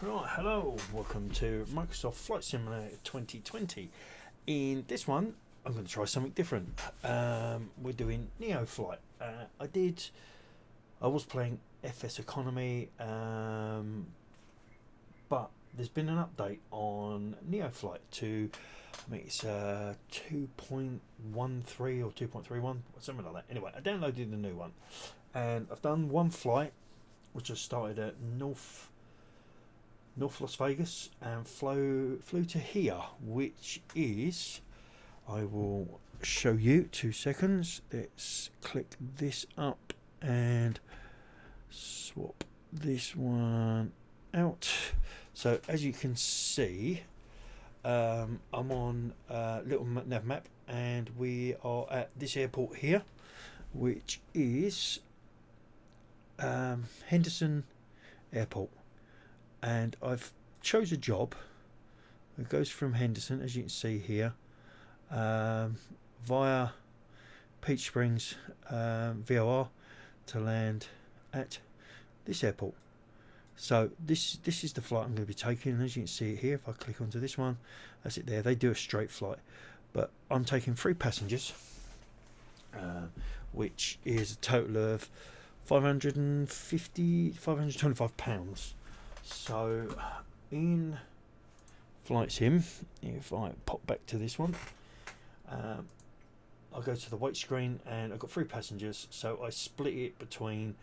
Right, hello, welcome to Microsoft Flight Simulator 2020. In this one, I'm going to try something different. We're doing NeoFly. I was playing FS Economy, but there's been an update on NeoFlight to, I think it's 2.13 or 2.31, something like that. Anyway, I downloaded the new one, and I've done one flight, which I started at North Las Vegas and flew to here, which is, I will show you 2 seconds. Let's click this up and swap this one out. So as you can see, I'm on a little nav map, and we are at this airport here, which is Henderson Airport. And I've chose a job. It goes from Henderson, as you can see here, via Peach Springs VOR to land at this airport. So this is the flight I'm going to be taking, and as you can see it here, if I click onto this one, that's it there. They do a straight flight, but I'm taking 3 passengers, which is a total of 525 pounds. So in Flight Sim, if I pop back to this one, I'll go to the weight screen, and I've got 3 passengers, so I split it between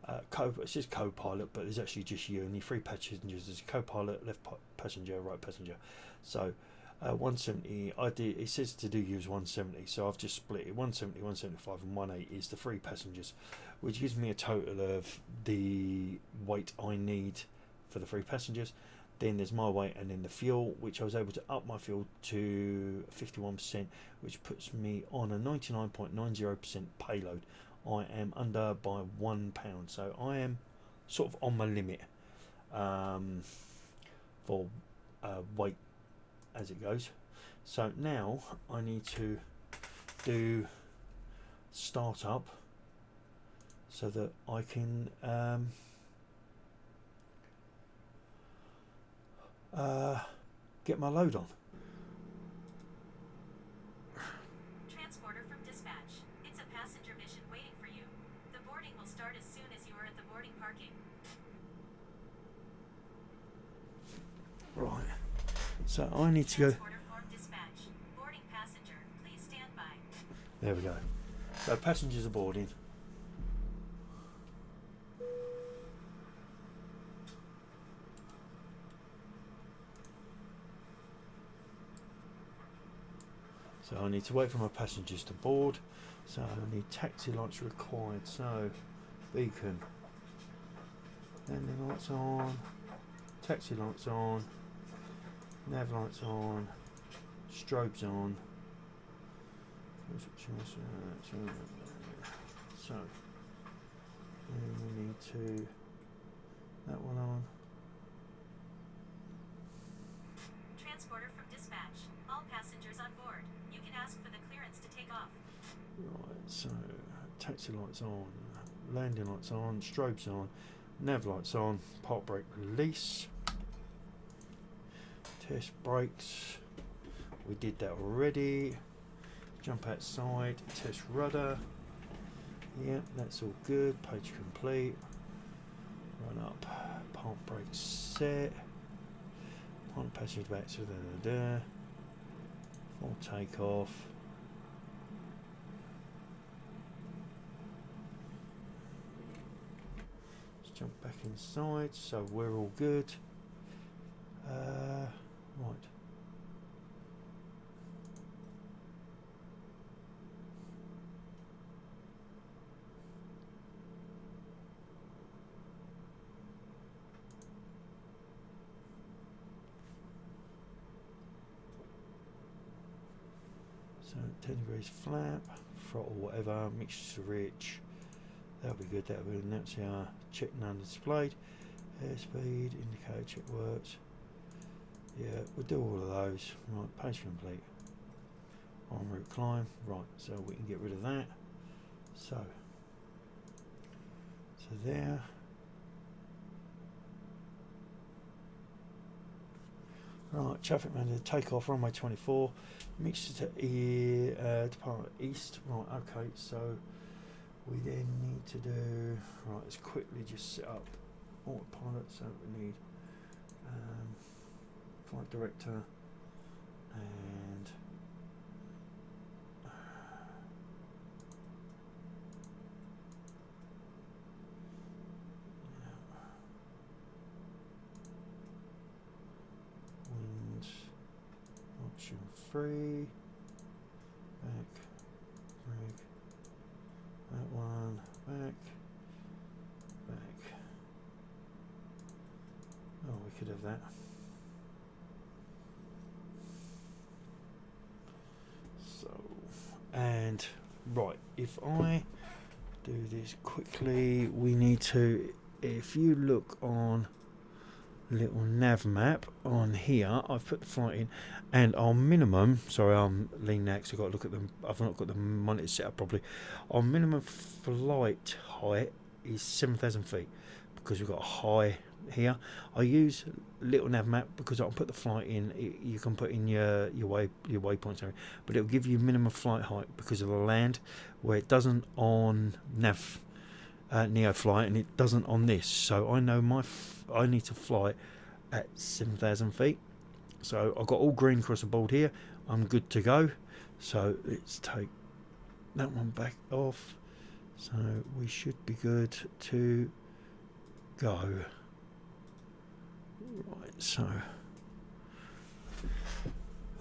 it says co-pilot, but there's actually just you and your 3 passengers. There's a co-pilot, left passenger, right passenger. So 170, it says to do use 170, so I've just split it. 170, 175 and 18 is the 3 passengers, which gives me a total of the weight I need for the 3 passengers. Then there's my weight, and then the fuel, which I was able to up my fuel to 51%, which puts me on a 99.90% payload. I am under by £1, so I am sort of on my limit for weight as it goes. So now I need to do start up so that I can get my load on. Transporter from dispatch. It's a passenger mission waiting for you. The boarding will start as soon as you are at the boarding parking. Right. So I need to go. Transporter from dispatch. Boarding passenger. Please stand by. There we go. So passengers are boarding. So I need to wait for my passengers to board. So I need taxi lights required. So beacon, landing lights on, taxi lights on, nav lights on, strobes on. So we need to that one on. Transporter from dispatch. All passengers on board. You can ask for the clearance to take off. Right, so taxi lights on, landing lights on, strobes on, nav lights on, park brake release, test brakes, we did that already, jump outside, test rudder, yeah, that's all good, page complete, run up, park brake set, pilot passenger back to full takeoff. Jump back inside, so we're all good. Right. So 10 degrees flap, throttle whatever, mixture rich. That'll be good, that'll be good. That's our check none displayed. Airspeed, indicator check works. Yeah, we'll do all of those. Right, page complete. En route climb. Right, so we can get rid of that. So there. Right, traffic manager, take off, runway 24, mixture to department east. Right, okay, so we then need to do, right, let's quickly just set up autopilot. So we need flight director and wind option 3, back, brake, that one, back. Oh, we could have that. So, and right, if I do this quickly, we need to, if you look on little nav map on here, I've put the flight in, and our minimum, sorry, I'm leaning out because I've got to look at them, I've not got the monitor set up properly. Our minimum flight height is 7,000 feet because we've got a high here. I use little nav map because I can put the flight in. You can put in your waypoints, but it'll give you minimum flight height because of the land, where it doesn't on NeoFly, and it doesn't on this. So I know I need to fly at 7,000 feet. So I've got all green across the board here. I'm good to go. So let's take that one back off. So we should be good to go. Right, so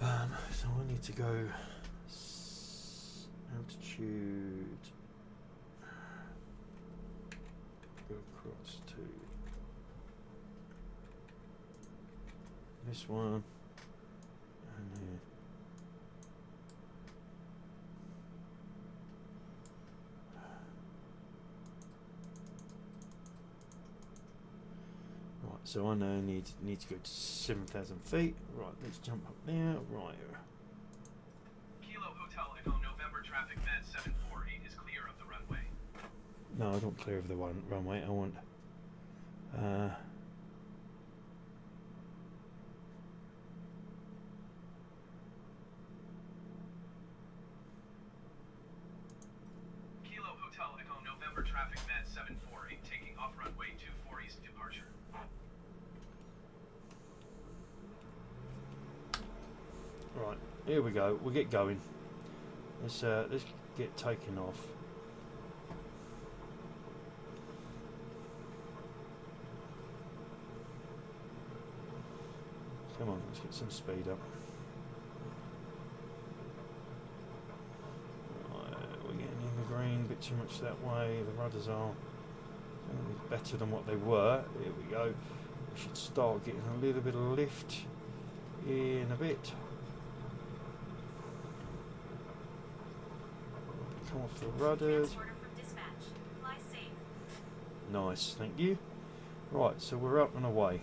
I need to go altitude, go across to this one, and then right, so I now need to go to 7,000 feet. Right, let's jump up there. Right. Kilo Hotel Echo November traffic med 748 is clear of the runway. No, I don't clear of the runway. I want Kilo Hotel Echo November traffic med 748 taking off runway 24 east departure. right, here we go. We'll get going. Let's get taken off. Come on, let's get some speed up. Right, we're getting in the green a bit too much that way. The rudders are going to be better than what they were. Here we go. We should start getting a little bit of lift in a bit. Come off the rudders. Transporter from dispatch. Fly safe. Nice, thank you. Right, so we're up and away.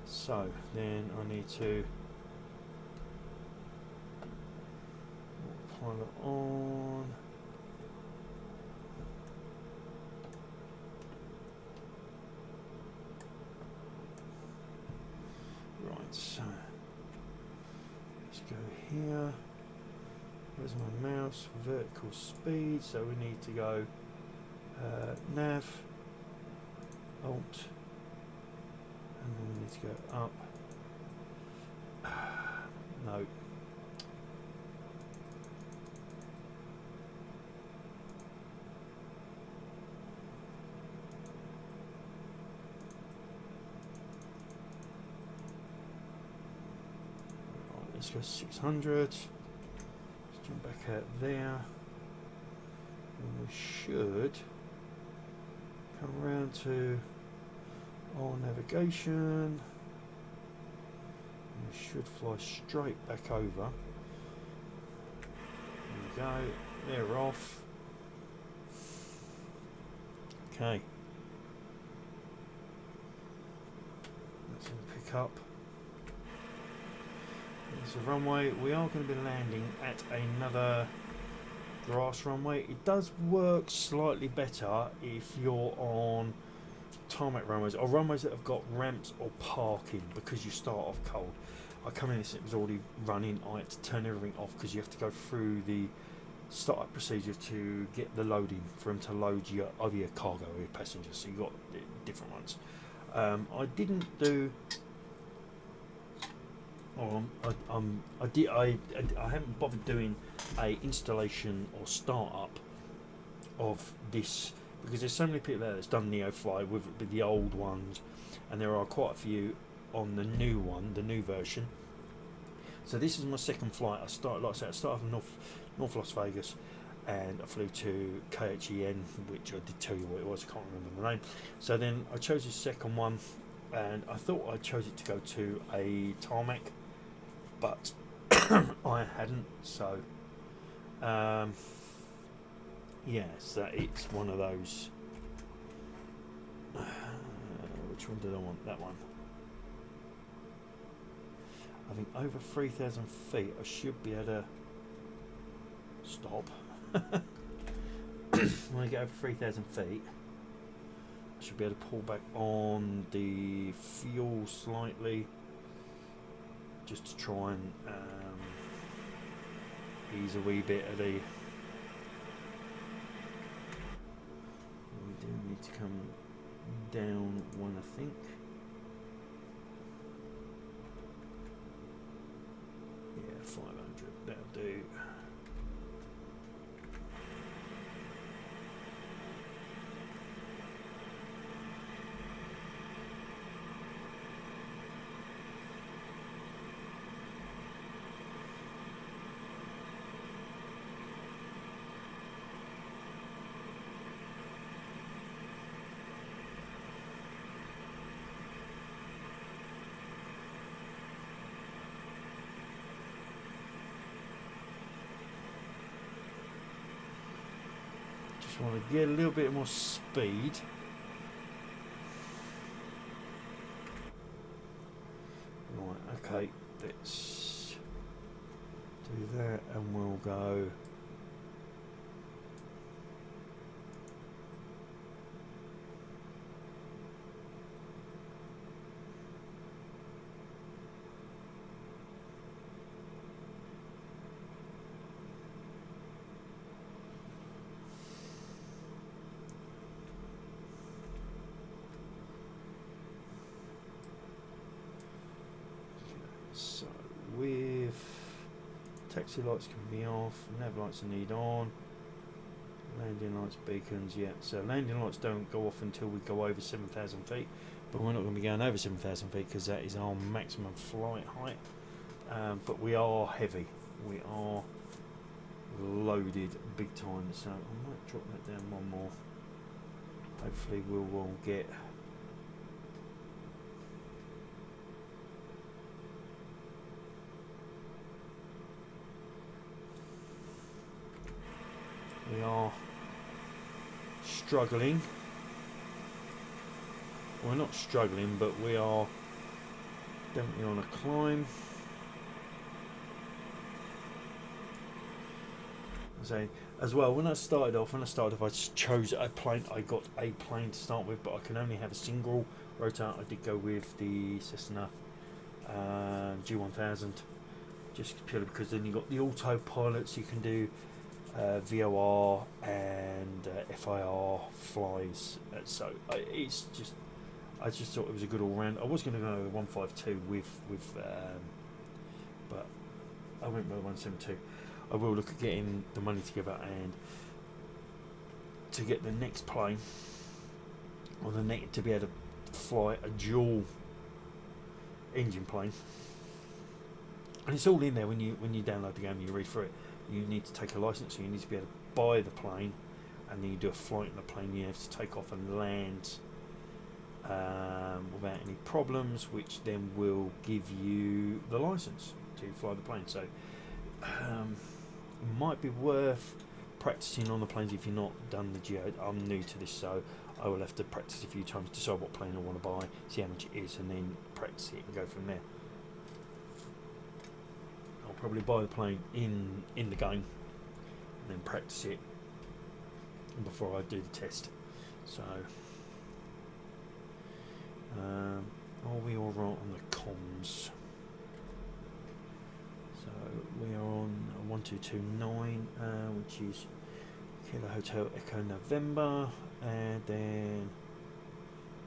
So then I need to pilot on. Right, so let's go here. Where's my mouse? Vertical speed. So we need to go nav, alt, and then we need to go up. No. Right, let's go 600. Let's jump back out there. And we should come around to our navigation. We should fly straight back over. There we go. They're off. Okay. Let's pick up. There's a runway. We are going to be landing at another grass runway. It does work slightly better if you're on tarmac runways or runways that have got ramps or parking, because you start off cold. I come in, it was already running. I had to turn everything off because you have to go through the startup procedure to get the loading for them to load either your cargo or your passengers. So you got different ones. I didn't do. I haven't bothered doing a installation or startup of this because there's so many people there that's done NeoFly with the old ones, and there are quite a few on the new one, the new version. So this is my second flight. I started from North Las Vegas, and I flew to KHEN, which I did tell you what it was. I can't remember the name. So then I chose the second one, and I thought I chose it to go to a tarmac, but I hadn't. So so it's one of those. Which one did I want? That one. I think over 3,000 feet I should be able to stop. When I get over 3,000 feet I should be able to pull back on the fuel slightly just to try and ease a wee bit of the... We do need to come down one, I think. Yeah, 500, that'll do. Want to get a little bit more speed. Right, okay, let's do that and we'll go. So with taxi lights can be off, nav lights are need on, landing lights, beacons, yeah. So landing lights don't go off until we go over 7,000 feet, but we're not going to be going over 7,000 feet because that is our maximum flight height. But we are heavy, we are loaded big time, so I might drop that down one more. Hopefully we will get... We are struggling. We're not struggling, but we are definitely on a climb. So, as well, when I started off, I chose a plane. I got a plane to start with, but I can only have a single rotor. I did go with the Cessna G1000, just purely because then you got the autopilot, so you can do VOR and FIR flies. So it's just, I just thought it was a good all round. I was going to go 152 with but I went with 172. I will look at getting the money together and to get the next plane or the next to be able to fly a dual engine plane. And it's all in there when you download the game and you read through it. You need to take a license, so you need to be able to buy the plane, and then you do a flight in the plane. You have to take off and land without any problems, which then will give you the license to fly the plane. So it might be worth practicing on the planes if you've not done the Geo. I'm new to this, so I will have to practice a few times, decide what plane I want to buy, see how much it is, and then practice it and go from there. I'll probably buy the plane in the game and then practice it before I do the test. So are we all right on the comms? we are on 1229, which is Kilo Hotel Echo November, and then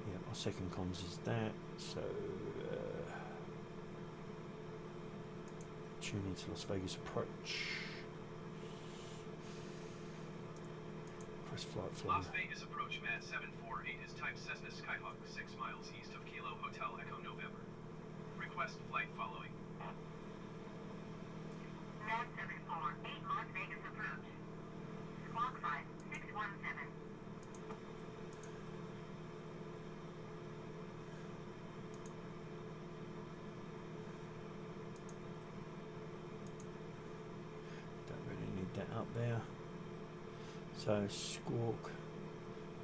yeah, our second comms is that. So tune into Las Vegas approach. Press flight from Las Vegas approach Mad 748 is type Cessna Skyhawk 6 miles east of Kilo Hotel Echo November. Request flight following. Mad 748 Las Vegas approach. Squawk 5617. Don't really need that up there. So squawk.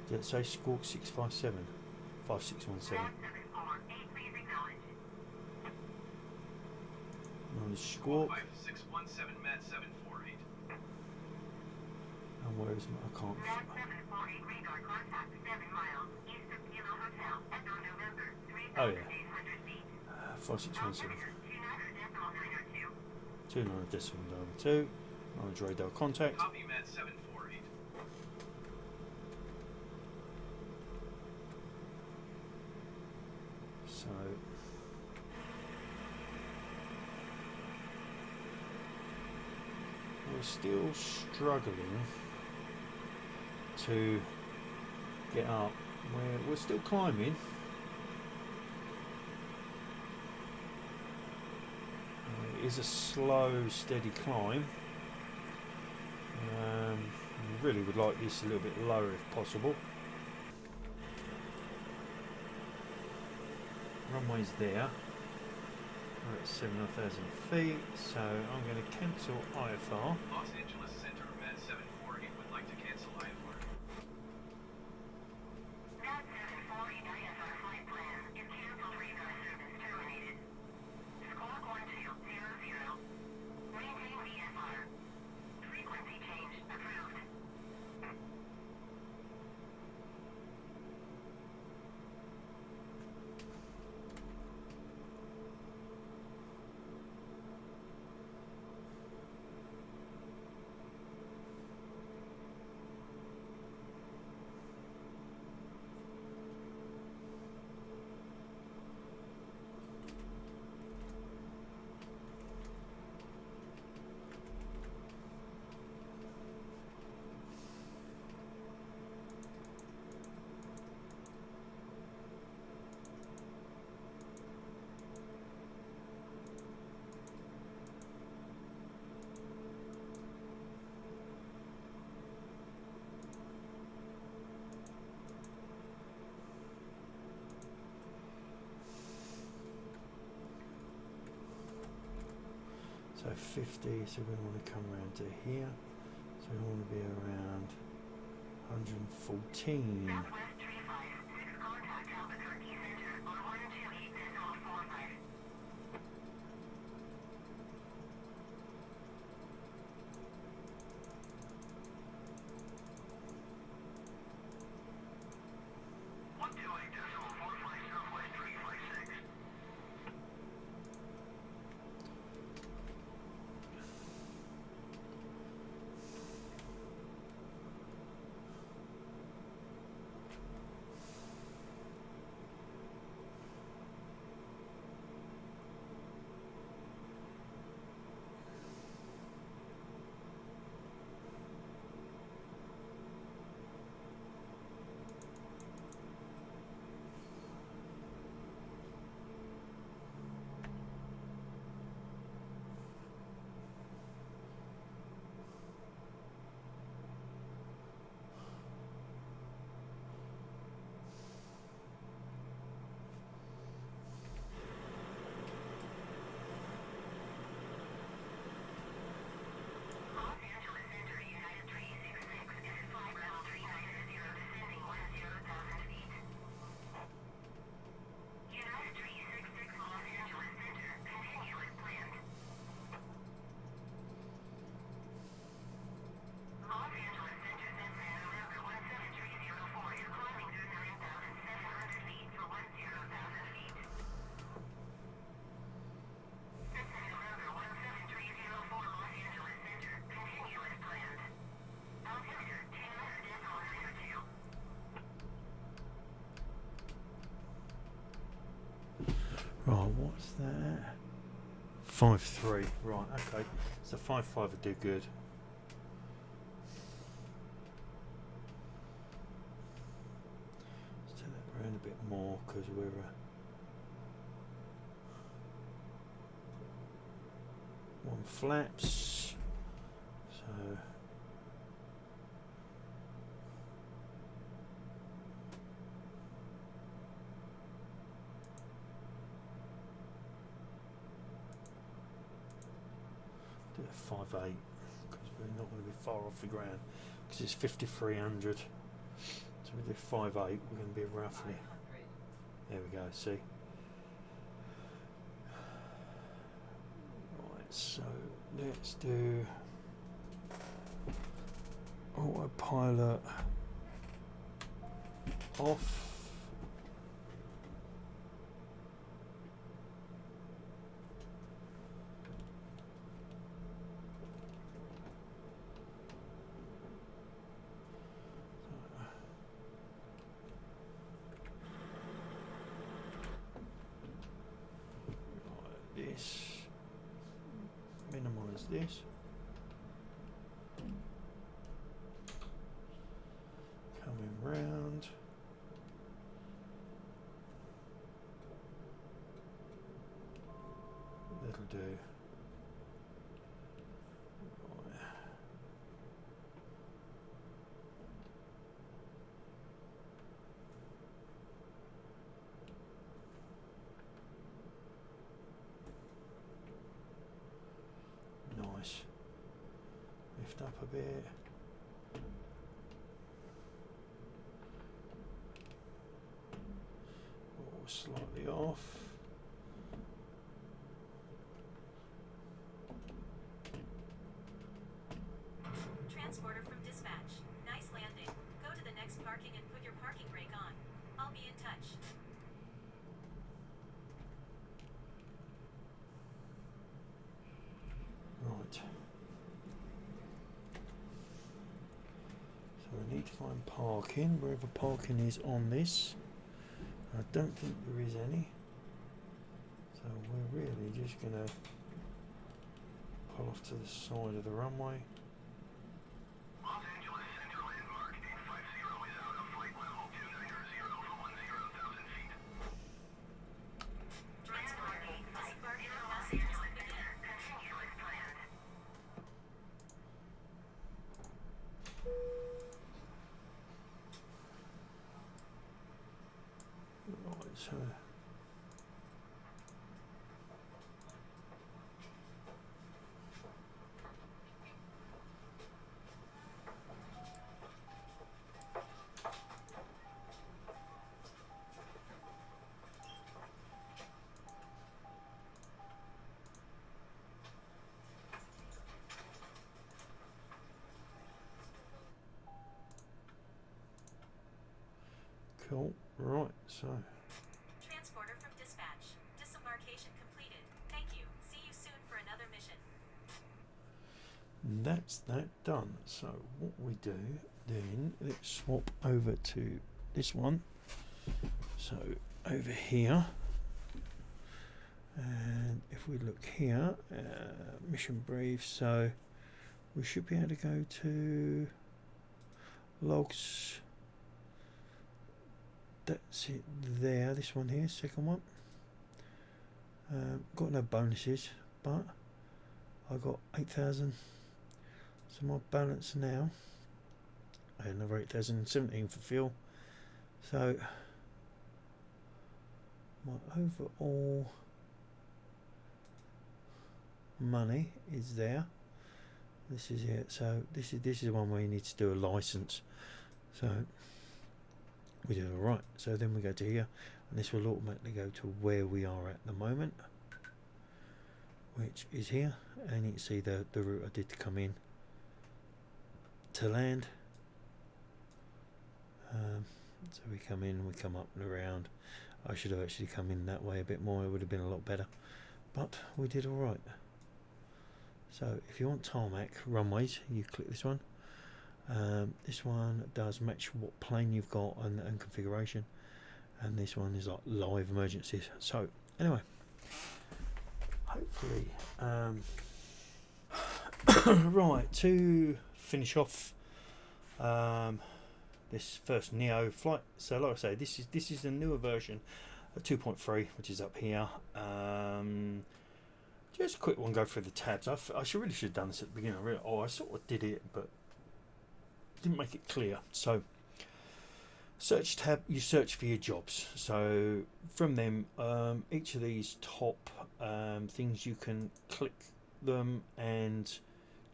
Did it say squawk 657? 5617. Mad 748, please acknowledge. On the squawk. 5617 Mad 748. And where is my? I can't. Mad 748 radar contact 7 miles east of Kilo Hotel Echo November 3,800 Oh, yeah. feet. 5617. Altimeter 29.902. 29.902. Knowledge radar contact. Copy Mad 748. So we're still struggling to get up. We're still climbing. It is a slow, steady climb. Really would like this a little bit lower if possible. Runway's there. We're at 7,000 feet, so I'm going to cancel IFR. Los Angeles Center Mad 748 would like to cancel IFR. Mad 748 IFR flight plan is canceled. Radar service terminated. Squawk 1200. Maintain VFR. Frequency change approved. So 50, so we want to come around to here. So we want to be around 114. Southwest Tree 56 contact Albuquerque Center on 128.45. Right, what's that? 5.3. Right, okay. So 5.5 would do good. Let's turn that around a bit more because we're one flaps. So do a 5.8 because we're not going to be far off the ground because it's 5,300. So we do 5.8, we're going to be roughly. There we go. See. Right. So let's do autopilot off. This, minimize this, coming round, that'll do. Nice. Lift up a bit. Or slightly off. Transporter from dispatch. Nice landing. Go to the next parking and put your parking brake on. I'll be in touch. Right. So we need to find parking, wherever parking is on this. I don't think there is any. So we're really just going to pull off to the side of the runway. Los Angeles Central landmark 850 is out of flight level 290 for 10,000 feet. Transporter. Disembarking passengers will begin. Right, so cool. Right, so Transporter from dispatch. Disembarkation completed. Thank you. See you soon for another mission. that's that done. So what we do then, let's swap over to this one. So over here, and if we look here, mission brief, so we should be able to go to logs. That's it there, this one here, second one. Got no bonuses, but I got 8,000. So my balance now, another 8,017 for fuel. So my overall money is there. This is it. So this is one where you need to do a license. So we do all right. So then we go to here, and this will automatically go to where we are at the moment, which is here. And you can see the route I did to come in to land. So we come in, we come up and around. I should have actually come in that way a bit more. It would have been a lot better, but we did all right. So if you want tarmac runways, you click this one. This one does match what plane you've got and configuration, and this one is like live emergencies. So anyway, hopefully. Right, to finish off this first Neo flight. So like I say, this is the newer version of 2.3, which is up here. Just a quick one, go through the tabs. I really should have done this at the beginning. I sort of did it, but didn't make it clear. So search tab, you search for your jobs. So from them, each of these top things, you can click them and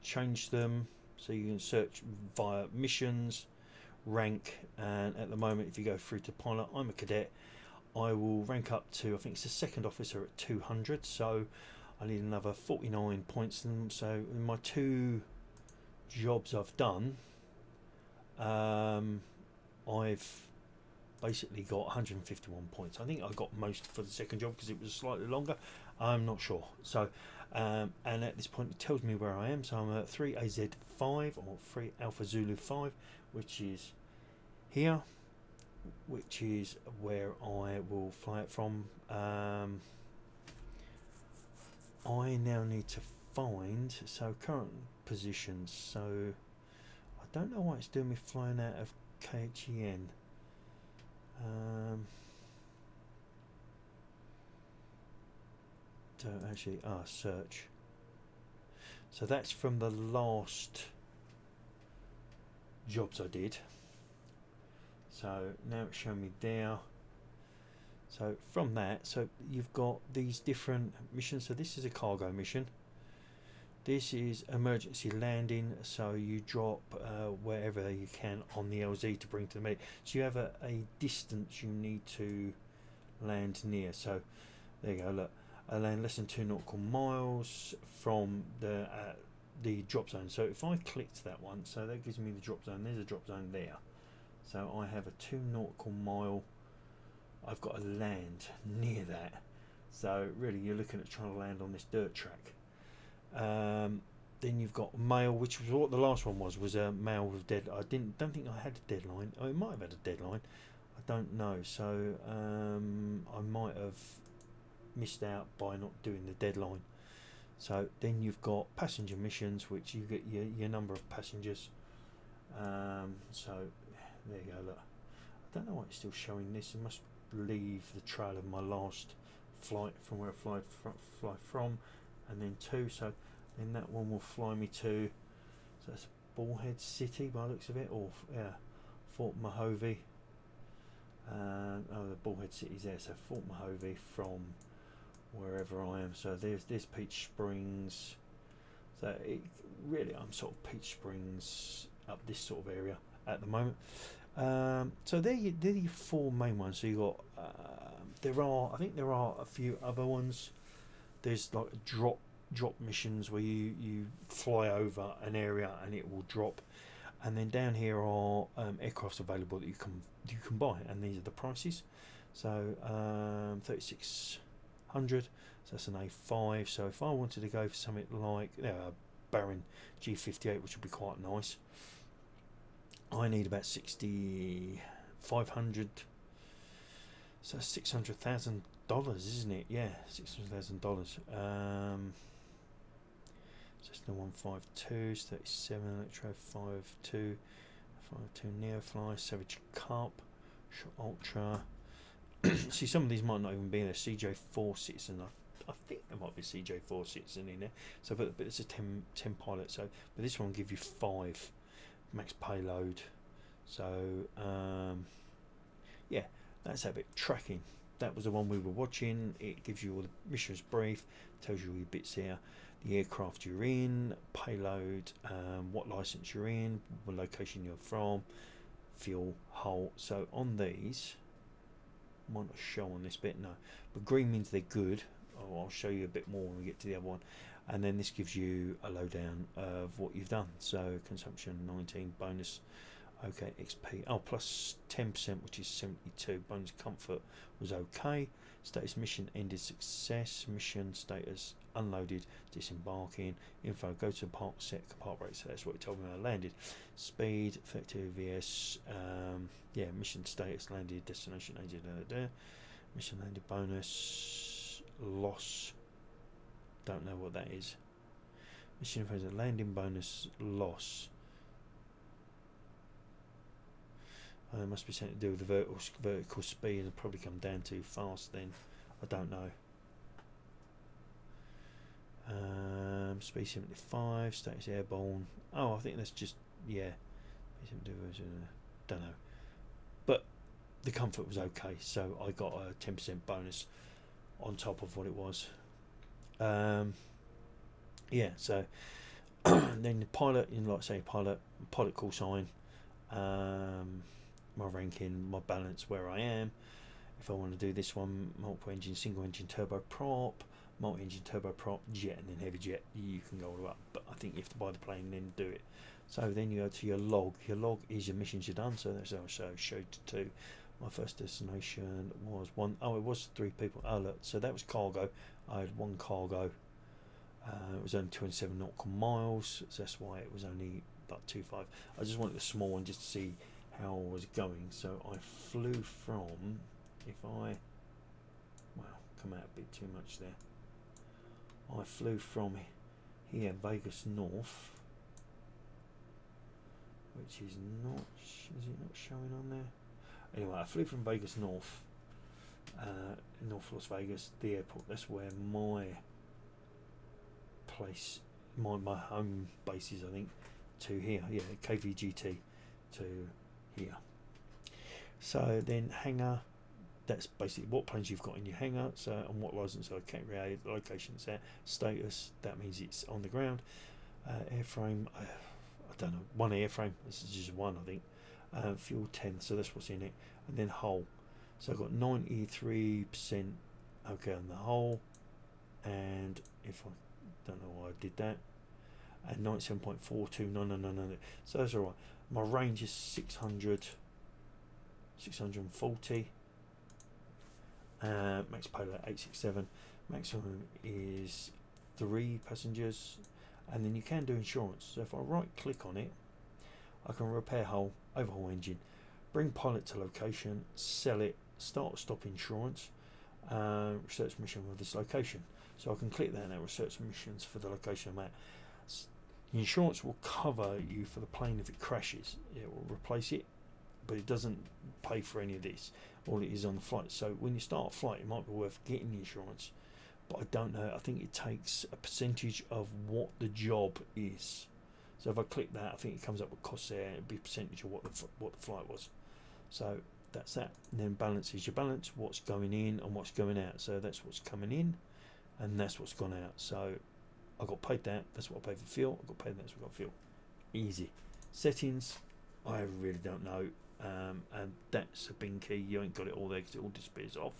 change them. So you can search via missions, rank, and at the moment, if you go through to pilot, I'm a cadet. I will rank up to, I think it's the second officer at 200. So I need another 49 points. And so in my 2 jobs I've done, I've basically got 151 points. I think I got most for the second job because it was slightly longer. I'm not sure. So, and at this point it tells me where I am. So I'm at 3AZ5 or 3 Alpha Zulu 5, which is here, which is where I will fly it from. I now need to find, so current positions. So I don't know why it's doing me flying out of KHEN. So actually, search. So that's from the last jobs I did. So now it's showing me there. So from that, so you've got these different missions. So this is a cargo mission. This is emergency landing, so you drop wherever you can on the LZ to bring to the medic. So you have a distance you need to land near. So there you go, look, I land less than 2 nautical miles from the drop zone. So if I clicked that one, so that gives me the drop zone. There's a drop zone there. So I have a 2 nautical mile. I've got to land near that. So really, you're looking at trying to land on this dirt track. Then you've got mail, which was what the last one was a mail with dead. I don't think I had a deadline. Oh, it might have had a deadline. I don't know. So I might have missed out by not doing the deadline. So then you've got passenger missions, which you get your number of passengers. So there you go. Look, I don't know why it's still showing this. It must leave the trail of my last flight from where I fly from, and then 2. So then that one will fly me to. So that's Bullhead City by the looks of it, or Fort Mohave. The Bullhead City's there. So Fort Mohave from wherever I am. So there's Peach Springs. So I'm sort of Peach Springs up this sort of area at the moment. So they're your 4 main ones. So you got I think there are a few other ones. There's like drop missions where you fly over an area and it will drop, and then down here are aircrafts available that you can buy, and these are the prices. So 3600, so that's an A5. So if I wanted to go for something like Baron G58, which would be quite nice, I need about 6,500. So $600,000, isn't it? Yeah, $600,000. Cessna 152, 37 Electro 52, 52 NeoFly, Savage Carp, Ultra. See, some of these might not even be there. CJ4 Citizen. I think there might be CJ4 Citizen in there. So, but it's a 10 pilot. So, but this one will give you 5 max payload. So, yeah, that's a bit tracking. That was the one we were watching. It gives you all the missions brief, tells you all your bits here, the aircraft you're in, payload, what license you're in, what location you're from, fuel, hull. So on these, might not show on this bit, no, but green means they're good. I'll show you a bit more when we get to the other one. And then this gives you a lowdown of what you've done. So consumption 19, bonus okay, XP, plus 10%, which is 72. Bonus comfort was okay. Status mission ended success. Mission status unloaded, disembarking. Info, go to park, set park rate. So that's what it told me when I landed. Speed, effective VS, mission status landed, destination landed, mission landed, bonus, loss. Don't know what that is. Mission phase, a landing bonus loss. It must be something to do with the vertical speed, and probably come down too fast then. I don't know. Speed 75, status airborne. Oh, I think that's just, yeah. Don't know. But the comfort was okay, so I got a 10% bonus on top of what it was. Yeah, so then the pilot, like I say, pilot call sign, my ranking, my balance, where I am. If I want to do this one, multiple engine, single engine turboprop, multi-engine turboprop, jet, and then heavy jet, you can go all the way up. But I think you have to buy the plane and then do it. So then you go to your log. Your log is your missions you've done. So that's also showed two. My first destination was one. Oh, it was 3 people. Oh, look. So that was cargo. I had 1 cargo. It was only 27 nautical miles. So that's why it was only about 2.5. I just wanted a small one just to see how I was going. So I flew from. Come out a bit too much there. I flew from here, Vegas North, which is it not showing on there? Anyway, I flew from Vegas North, North Las Vegas, the airport. That's where my place, my home base is, I think, to here. Yeah, KVGT to here. So then hangar. That's basically what planes you've got in your hangar, so and what license or category A, location it's at, status, that means it's on the ground. Airframe, I don't know, 1 airframe, this is just 1 I think. Fuel 10, so that's what's in it, and then hull. So I've got 93% okay on the hull, and if I don't know why I did that, and 97.42, no, so that's alright. My range is 640. Max payload 867. Maximum is 3 passengers, and then you can do insurance. So if I right click on it, I can repair hull, overhaul engine, bring pilot to location, sell it, start stop insurance, research mission for this location. So I can click that now, research missions for the location I'm at. The insurance will cover you for the plane if it crashes. It will replace it, but it doesn't pay for any of this. All it is on the flight. So when you start a flight, it might be worth getting the insurance, but I don't know. I think it takes a percentage of what the job is. So if I click that, I think it comes up with costs there. It'd be a percentage of what the flight was. So that's that. And then balance is your balance, what's going in and what's going out. So that's what's coming in, and that's what's gone out. So I got paid that. That's what I paid for fuel. I got paid that. That's what I got fuel. Easy. Settings, I really don't know. And that's a bin key. You ain't got it all there because it all disappears off,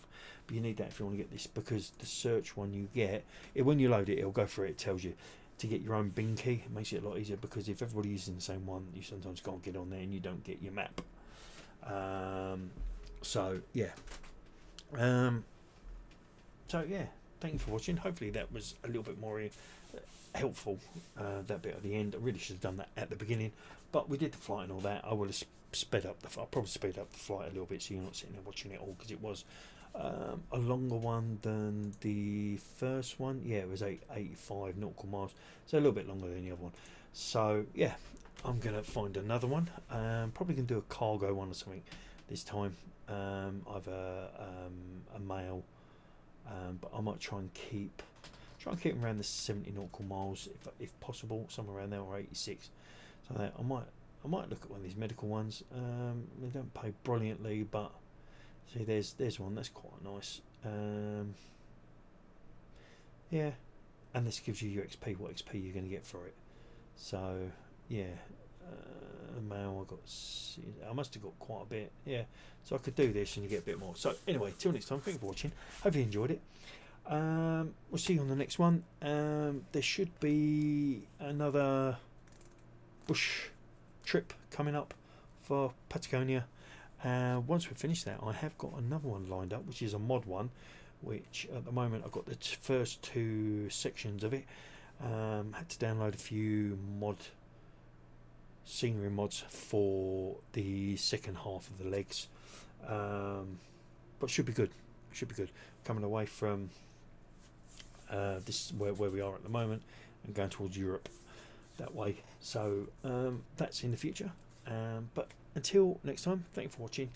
but you need that if you want to get this, because the search one you get when you load it, it'll go through it. It tells you to get your own bin key. It makes it a lot easier, because if everybody's using the same one, you sometimes can't get on there and you don't get your map. So yeah, thank you for watching. Hopefully that was a little bit more helpful, that bit at the end. I really should have done that at the beginning, but we did the flight and all that. I will have I'll probably speed up the flight a little bit, so you're not sitting there watching it all, because it was a longer one than the first one. Yeah, it was 85 nautical miles, so a little bit longer than the other one. So yeah, I'm gonna find another one. Probably gonna do a cargo one or something this time. Either a mail, but I might try and keep them around the 70 nautical miles if possible, somewhere around there, or 86. So that I might look at one of these medical ones. They don't pay brilliantly, but see, there's one that's quite nice. Yeah, and this gives you your XP, what XP you're going to get for it. So yeah, mail I must have got quite a bit. Yeah, so I could do this and you get a bit more. So anyway, till next time, thank you for watching. Hope you enjoyed it. We'll see you on the next one. There should be another bush trip coming up for Patagonia. Once we finish that, I have got another one lined up, which is a mod one, which at the moment I've got the first 2 sections of it. Had to download a few scenery mods for the second half of the legs, but should be good. Coming away from This is where we are at the moment, and going towards Europe that way. So that's in the future. But until next time, thank you for watching.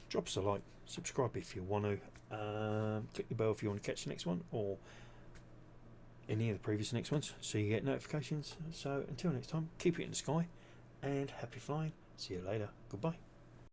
Drop us a like, subscribe if you want to, click the bell if you want to catch the next one, or any of the previous next ones, so you get notifications. So until next time, keep it in the sky and happy flying. See you later. Goodbye.